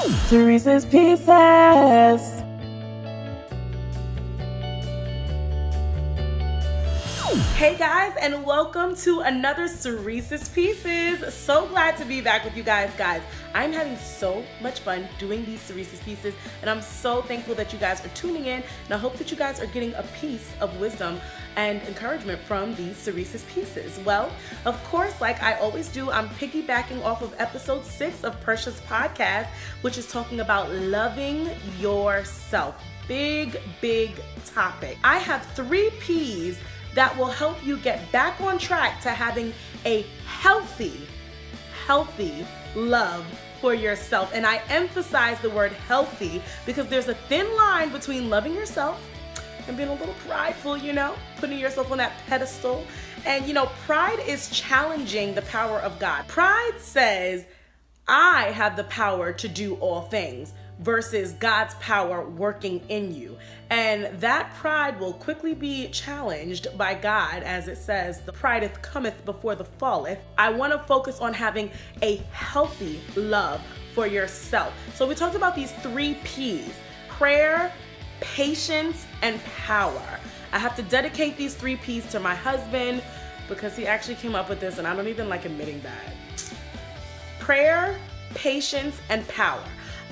Sirese's Pieces. Hey guys, and welcome to another Sirese's Pieces. So glad to be back with you guys. I'm having so much fun doing these Sirese's Pieces, and I'm so thankful that you guys are tuning in, and I hope that you guys are getting a piece of wisdom and encouragement from these Sirese's Pieces. Well, of course, like I always do, I'm piggybacking off of episode 6 of Percia's podcast, which is talking about loving yourself. Big topic. I have 3 P's that will help you get back on track to having a healthy love for yourself. And I emphasize the word healthy because there's a thin line between loving yourself and being a little prideful, putting yourself on that pedestal. And pride is challenging the power of God. Pride says, I have the power to do all things, versus God's power working in you. And that pride will quickly be challenged by God, as it says, the prideth cometh before the falleth. I want to focus on having a healthy love for yourself. So we talked about these 3 P's: prayer, patience, and power. I have to dedicate these 3 P's to my husband because he actually came up with this, and I don't even like admitting that. Prayer, patience, and power.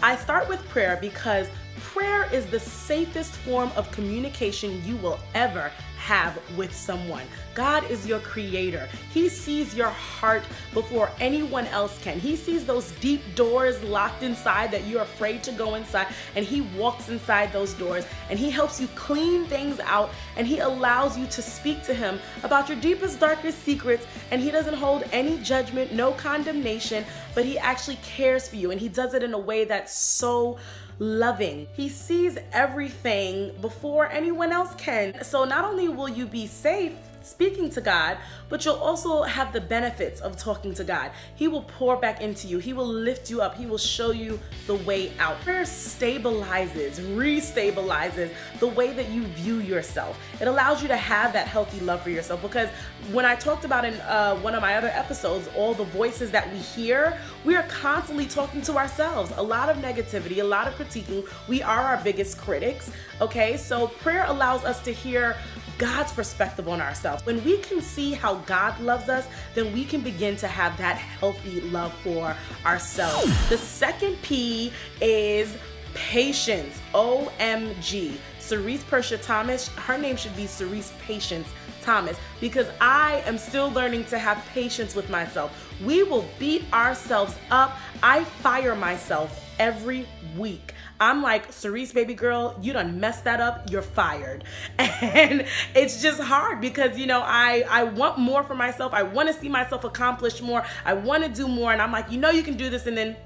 I start with prayer because prayer is the safest form of communication you will ever have with someone. God is your creator. He sees your heart before anyone else can. He sees those deep doors locked inside that you're afraid to go inside, and he walks inside those doors and he helps you clean things out, and he allows you to speak to him about your deepest, darkest secrets, and he doesn't hold any judgment, no condemnation, but he actually cares for you, and he does it in a way that's so loving. He sees everything before anyone else can. So not only will you be safe speaking to God, but you'll also have the benefits of talking to God. He will pour back into you. He will lift you up. He will show you the way out. Prayer stabilizes, restabilizes the way that you view yourself. It allows you to have that healthy love for yourself, because when I talked about in one of my other episodes, all the voices that we hear, we are constantly talking to ourselves. A lot of negativity, a lot of critiquing. We are our biggest critics, okay? So prayer allows us to hear God's perspective on ourselves. When we can see how God loves us, then we can begin to have that healthy love for ourselves. The second P is patience. OMG. Sirece Percia Thomas, her name should be Sirece Patience Thomas, because I am still learning to have patience with myself. We will beat ourselves up. I fire myself every week. I'm like, Sirece, baby girl, you done messed that up, you're fired. And it's just hard because, I want more for myself. I want to see myself accomplish more. I want to do more. And I'm like, you can do this. And then,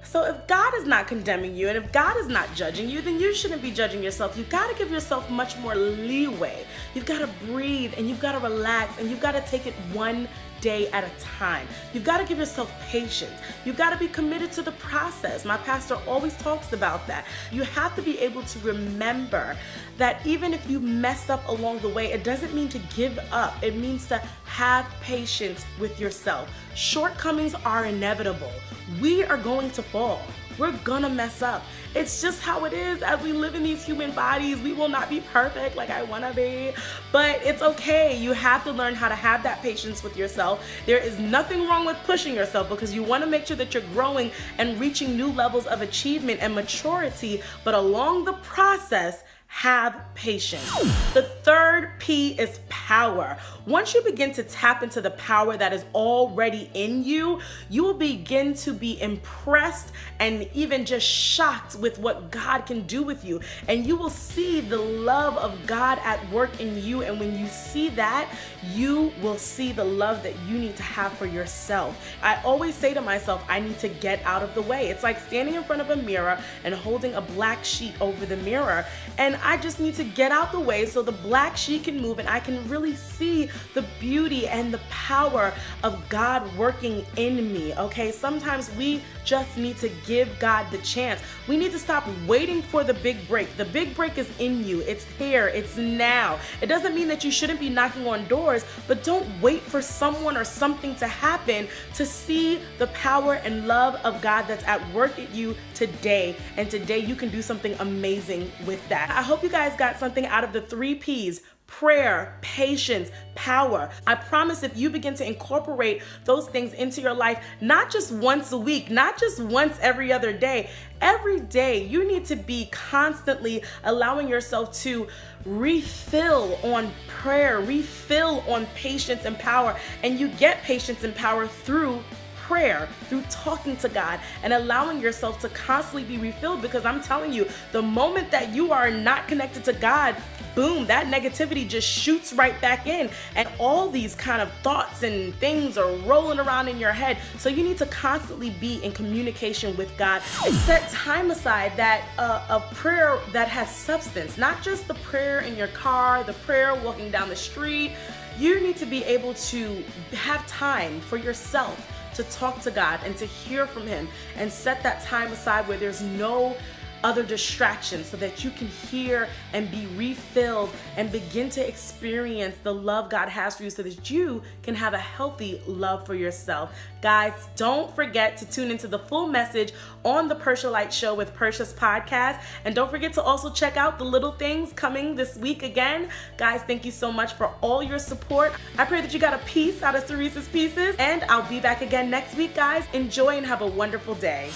So if God is not condemning you and if God is not judging you, then you shouldn't be judging yourself. You've got to give yourself much more leeway. You've got to breathe and you've got to relax and you've got to take it one day at a time. You've got to give yourself patience. You've got to be committed to the process. My pastor always talks about that. You have to be able to remember that even if you mess up along the way, it doesn't mean to give up. It means to have patience with yourself. Shortcomings are inevitable. We are going to fall. We're gonna mess up. It's just how it is as we live in these human bodies. We will not be perfect like I wanna be, but it's okay. You have to learn how to have that patience with yourself. There is nothing wrong with pushing yourself because you wanna make sure that you're growing and reaching new levels of achievement and maturity, but along the process, have patience. The third P is power. Once you begin to tap into the power that is already in you, you will begin to be impressed and even just shocked with what God can do with you. And you will see the love of God at work in you. And when you see that, you will see the love that you need to have for yourself. I always say to myself, I need to get out of the way. It's like standing in front of a mirror and holding a black sheet over the mirror. And I just need to get out the way so the black sheep can move and I can really see the beauty and the power of God working in me, okay? Sometimes we just need to give God the chance. We need to stop waiting for the big break. The big break is in you. It's here. It's now. It doesn't mean that you shouldn't be knocking on doors, but don't wait for someone or something to happen to see the power and love of God that's at work at you today. And today you can do something amazing with that. I hope you guys got something out of the 3 P's: prayer, patience, power. I promise if you begin to incorporate those things into your life, not just once a week, not just once every other day, every day you need to be constantly allowing yourself to refill on prayer, refill on patience and power. And you get patience and power through prayer, through talking to God and allowing yourself to constantly be refilled, because I'm telling you, the moment that you are not connected to God, boom, that negativity just shoots right back in, and all these kind of thoughts and things are rolling around in your head. So you need to constantly be in communication with God and set time aside that of prayer that has substance, not just the prayer in your car, the prayer walking down the street. You need to be able to have time for yourself to talk to God and to hear from Him, and set that time aside where there's no other distractions so that you can hear and be refilled and begin to experience the love God has for you so that you can have a healthy love for yourself. Guys, don't forget to tune into the full message on the Percia Light Show with Percia's podcast. And don't forget to also check out the little things coming this week again. Guys, thank you so much for all your support. I pray that you got a piece out of Sirese's pieces, and I'll be back again next week, guys. Enjoy and have a wonderful day.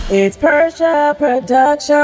It's Percia Production.